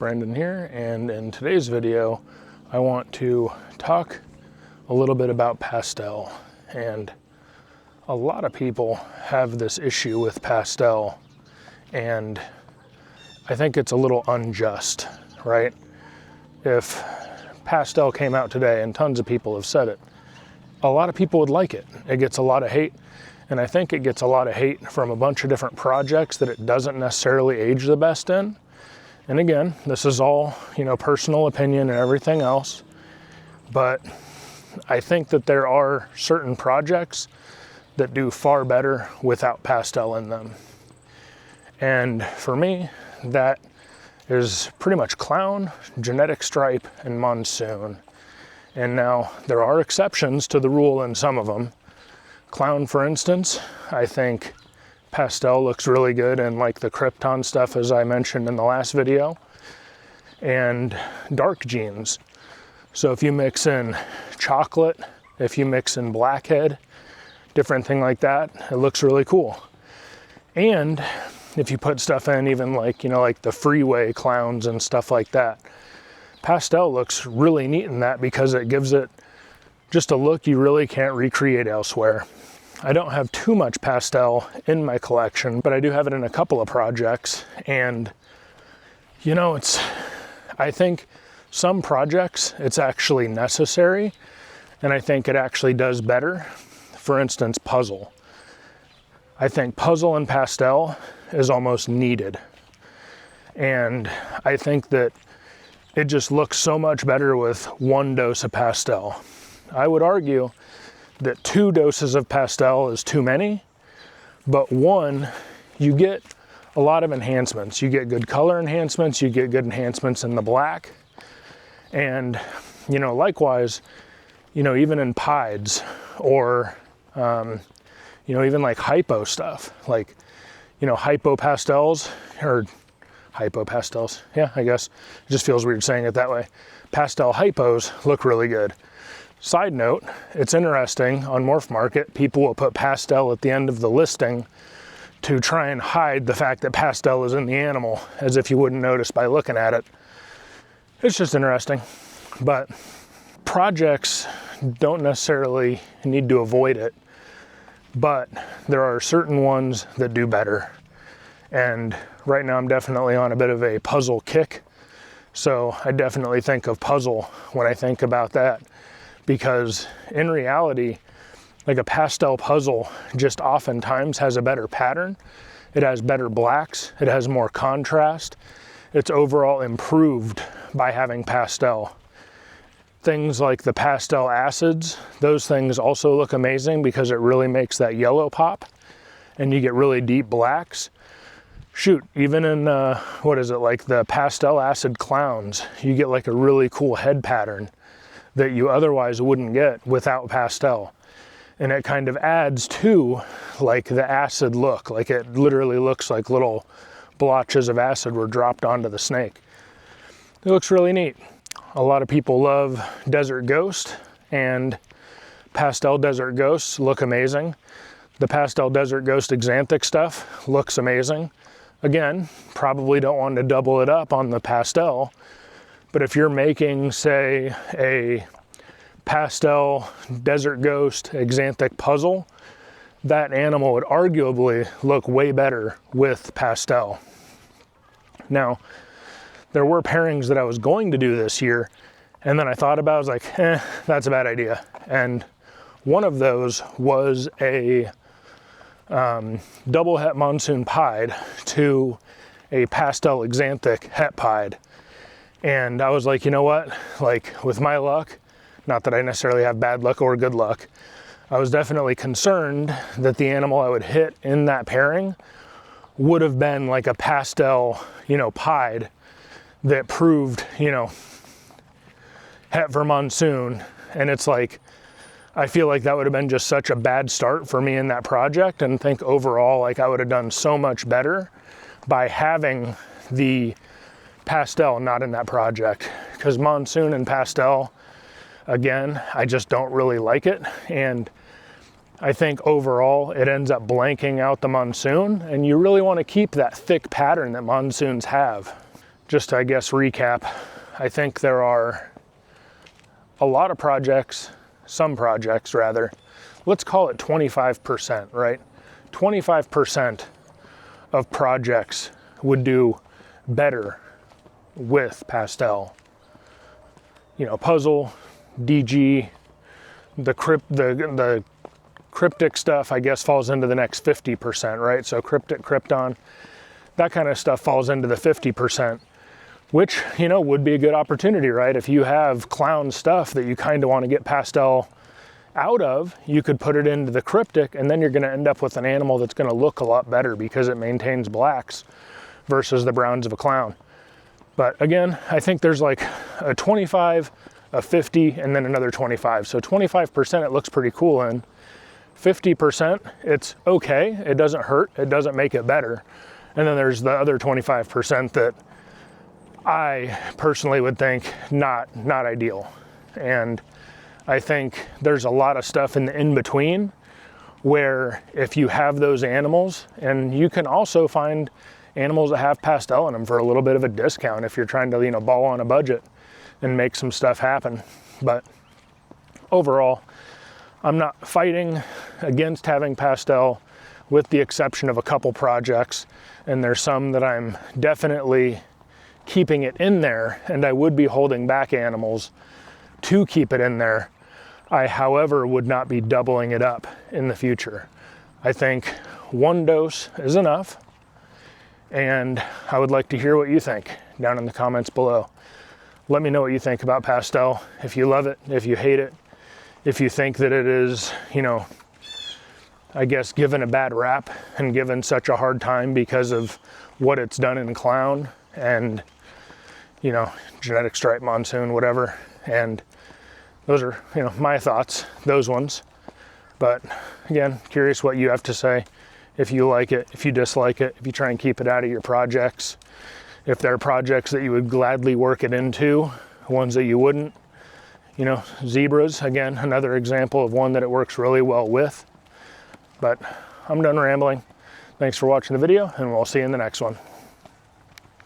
Brandon here, and in today's video I want to talk a little bit about pastel. And a lot of people have this issue with pastel, and I think it's a little unjust, right? If pastel came out today, and tons of people have said it, a lot of people would like it. It gets a lot of hate, and I think it gets a lot of hate from a bunch of different projects that it doesn't necessarily age the best in. And again, this is all, personal opinion and everything else, but I think that there are certain projects that do far better without pastel in them. And for me, that is pretty much Clown, Genetic Stripe, and Monsoon. And now there are exceptions to the rule in some of them. Clown, for instance, I think pastel looks really good in like the Krypton stuff, as I mentioned in the last video, and dark jeans. So if you mix in chocolate, if you mix in blackhead, different thing like that, it looks really cool. And if you put stuff in even like, like the freeway clowns and stuff like that, pastel looks really neat in that because it gives it just a look you really can't recreate elsewhere. I don't have too much pastel in my collection, but I do have it in a couple of projects. And, I think some projects it's actually necessary, and I think it actually does better. For instance, puzzle. I think puzzle and pastel is almost needed. And I think that it just looks so much better with one dose of pastel. I would argue that 2 doses of pastel is too many, but 1, you get a lot of enhancements. You get good color enhancements, you get good enhancements in the black, and likewise, even in pieds or even like hypo stuff, like hypo pastels, or hypo pastels, yeah, I guess it just feels weird saying it that way. Pastel hypos look really good. Side note, it's interesting, on Morph Market, people will put pastel at the end of the listing to try and hide the fact that pastel is in the animal, as if you wouldn't notice by looking at it. It's just interesting. But projects don't necessarily need to avoid it, but there are certain ones that do better. And right now I'm definitely on a bit of a puzzle kick, so I definitely think of puzzle when I think about that. Because in reality, like a pastel puzzle just oftentimes has a better pattern. It has better blacks. It has more contrast. It's overall improved by having pastel. Things like the pastel acids, those things also look amazing because it really makes that yellow pop and you get really deep blacks. Shoot, even in, like the pastel acid clowns, you get like a really cool head pattern that you otherwise wouldn't get without pastel. And it kind of adds to like the acid look, like it literally looks like little blotches of acid were dropped onto the snake. It looks really neat. A lot of people love Desert Ghost, and pastel Desert Ghosts look amazing. The pastel Desert Ghost Xanthic stuff looks amazing. Again, probably don't want to double it up on the pastel, but if you're making, say, a pastel Desert Ghost Xanthic puzzle, that animal would arguably look way better with pastel. Now, there were pairings that I was going to do this year, and then I thought about it, I was like, that's a bad idea. And one of those was a double het monsoon pied to a pastel Xanthic het pied. And I was like, you know what, like with my luck, not that I necessarily have bad luck or good luck, I was definitely concerned that the animal I would hit in that pairing would have been like a pastel, pied that proved, het for monsoon. And it's like, I feel like that would have been just such a bad start for me in that project, and think overall, like I would have done so much better by having the pastel not in that project. Because monsoon and pastel, again, I just don't really like it. And I think overall it ends up blanking out the monsoon, and you really want to keep that thick pattern that monsoons have. just to, I guess, recap, I think there are a lot of projects, some projects rather, let's call it 25%, right? 25% of projects would do better with pastel. You know, puzzle, DG, the cryptic stuff, I guess, falls into the next 50%, right? So cryptic, krypton, that kind of stuff falls into the 50%, which, you know, would be a good opportunity, right? If you have clown stuff that you kind of want to get pastel out of, you could put it into the cryptic, and then you're going to end up with an animal that's going to look a lot better because it maintains blacks versus the browns of a clown. But again, I think there's like a 25, a 50, and then another 25. So 25% it looks pretty cool in. 50%, it's okay, it doesn't hurt, it doesn't make it better. And then there's the other 25% that I personally would think not ideal. And I think there's a lot of stuff in between where if you have those animals, and you can also find animals that have pastel in them for a little bit of a discount if you're trying to, you know, ball on a budget and make some stuff happen. But overall, I'm not fighting against having pastel, with the exception of a couple projects, and there's some that I'm definitely keeping it in there, and I would be holding back animals to keep it in there. I, however, would not be doubling it up in the future. I think one dose is enough, and I would like to hear what you think down in the comments below. Let me know what you think about pastel, if you love it, if you hate it, if you think that it is, you know, I guess given a bad rap and given such a hard time because of what it's done in clown and, you know, genetic stripe monsoon, whatever. And those are, you know, my thoughts, those ones. But again, curious what you have to say. If you like it, if you dislike it, if you try and keep it out of your projects, if there are projects that you would gladly work it into, ones that you wouldn't. You know, zebras, again, another example of one that it works really well with. But I'm done rambling. Thanks for watching the video, and we'll see you in the next one.